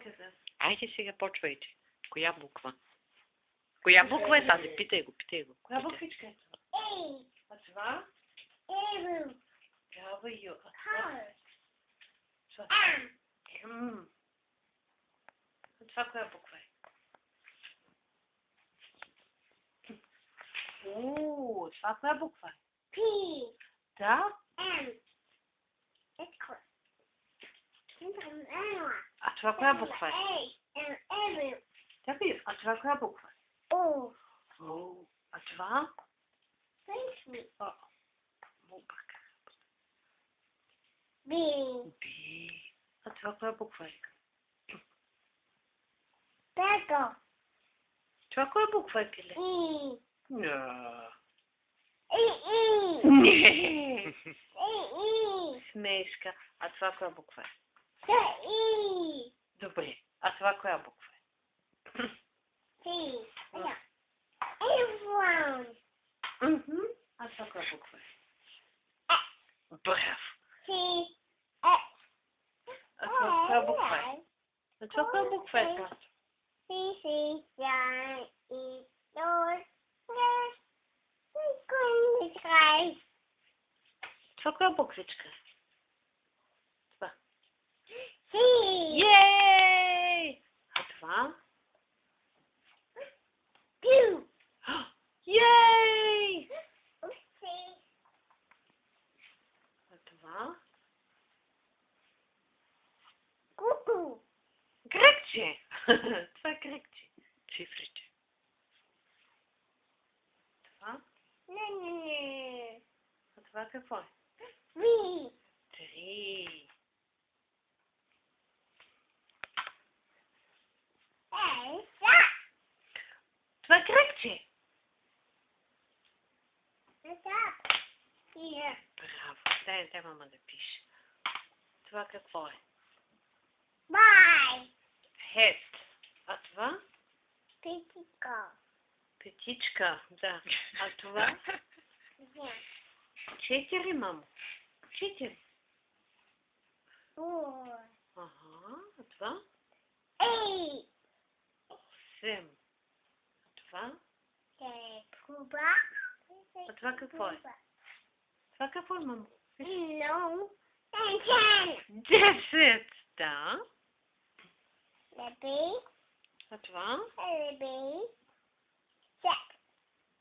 ябълка. Айде сега почвайте. Коя буква? Коя буква е тази? Питай го. Коя буквичка е това? А това? W. А това коя буква е? Това коя буква е? P. Да? M. It's close. А това коя буква е? A. Чакай, а това коя буква е? O. А това? Thank me. Буква. B. B. А това коя буква е? Bagel. Това коя буква е, Пиле? E. Не. E. Не. E. Смешка. А това коя буква е? E. Добре. А това коя буква е? T. Everyone. А това коя буква е? Браво. T. А това коя буква е? А това коя буква е, Плато? C. John. E. Lord. Yes. Guys. Това коя буквичка? Това. C. Ей! А това? Q. Ей! C. А това? Cuckoo. Кръгче! Това е кръгче. Цифрите. Това? Не. А това какво е? V. 3. Това е кръгче. Браво. Дай мама да пише. Това какво е? Bye. Head. А това? Physical. Петичка. Да. А това? 4, мамо. 4. Four. Ага. А това? 8. 7. А това? Cuba. А това какво е? Това какво е, мамо? No. 10. 10. Да. Baby. А това? Baby. 6.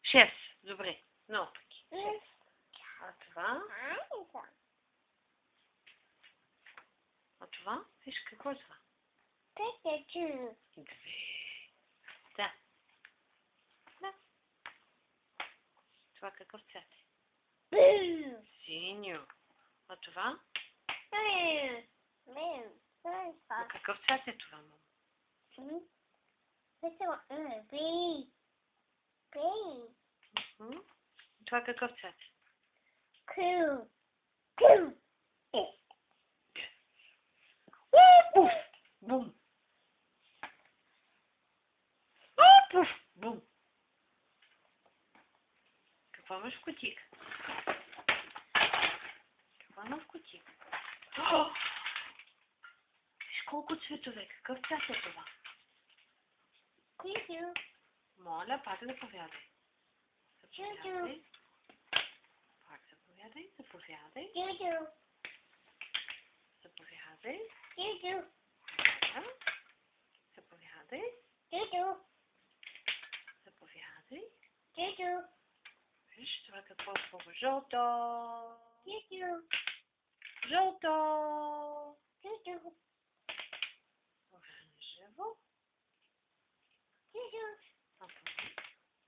6. Добре. Много пъти. А това? А това? Виж какво е това? Pikachu. 2. Да. Да. Това какъв цвят е? Blue. Синьо. А това? Blue. А какъв цвят е това, мамо? B. Green. Това какъв цвят е? Q. Пуф! Бум! Пуф! Бум! Какво имаш в кутийка? Какво има в кутийка? Виж колко цветове. Какъв цвят е това? Моля, пак заповядай. Заповядай. Пак заповядай. Заповядай. Заповядай. Заповядай. Заповядай. Виж, това какво е хубаво. Жълто. Жълто. Оранжево.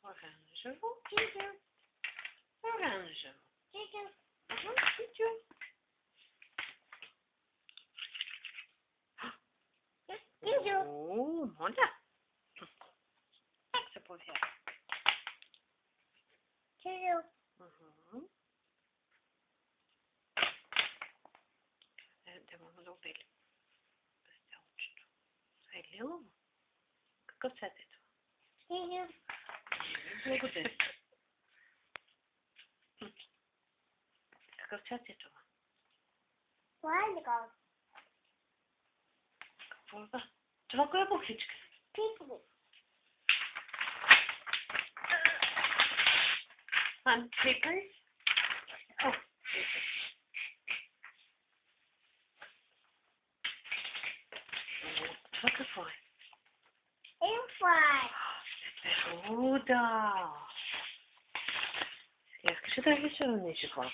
Оранжево. Оранжево. Чичу. О, моля. Как се повярва? Да мама да обели. Без цялочето. Това е лилово. Какъв цвят е това? Благодаря. Какъв цвят е това? Какво е? Това коя бухличка? Пикник. And papers? Oh, това какво е? Infrared. Руда! Сега искаш да рисувам нещо?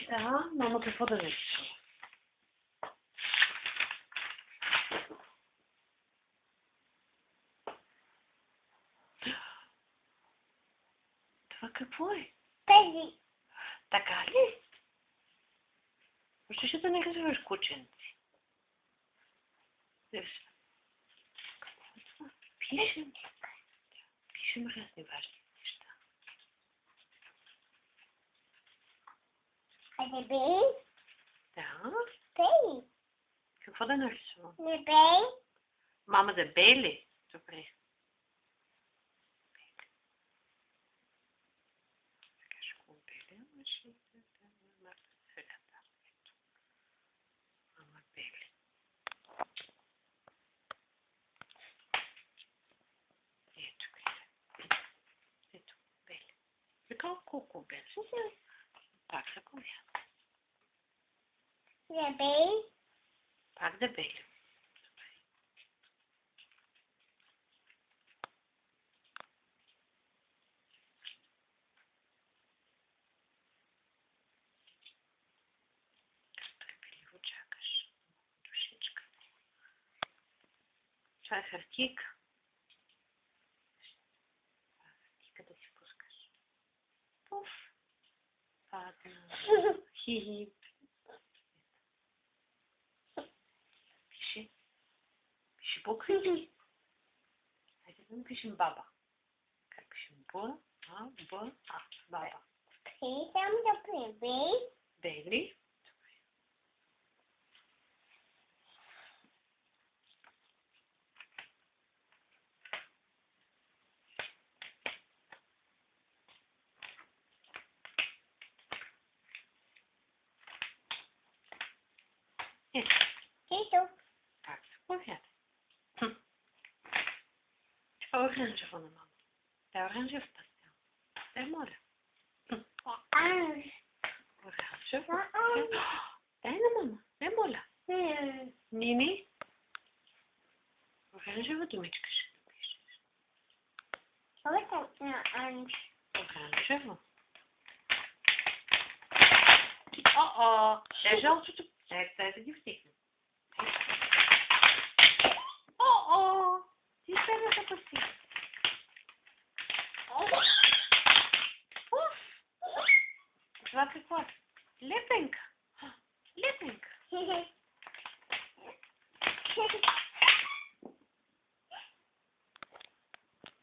Да, мама какво да нарисува? Това какво е? Пези. Така ли? Защо да не рисуваш кученци? Пишем. Пишем разни важни неща. А не бей? Да. Бей. Какво да нарисувам? Не бей? Мама да бее ли? Добре. Сега ще го беля, ще да средата. Ето. Мама бели. Ето къде. Ето, бели. Така колко бели. Пак за коя. Не бей? Пак да бели. Търпеливо чакаш. Душичка. Това е хартийка. Хартийка да си пускаш. Пуф. Падна. Хи-хи. Пиши. Пиши букви. Хайде да напишем баба. Как пишем? Б, А, Б, А. Баба. Питам да прибей. Бели. Ето. Тито. Как се повяда? Това е оранжево на мама. Това е оранжев пастел. Дай, моля. Анж. Оранжево. Дай на мама. Дай, моля. Нини. Оранжево думичка ще напишеш. Вот на анж. Оранжево. О-о! Е жълтото. Дай да ги втикнем. О-о! Ти сега да паси. Уф! Това какво е? Лепенка. Лепенка.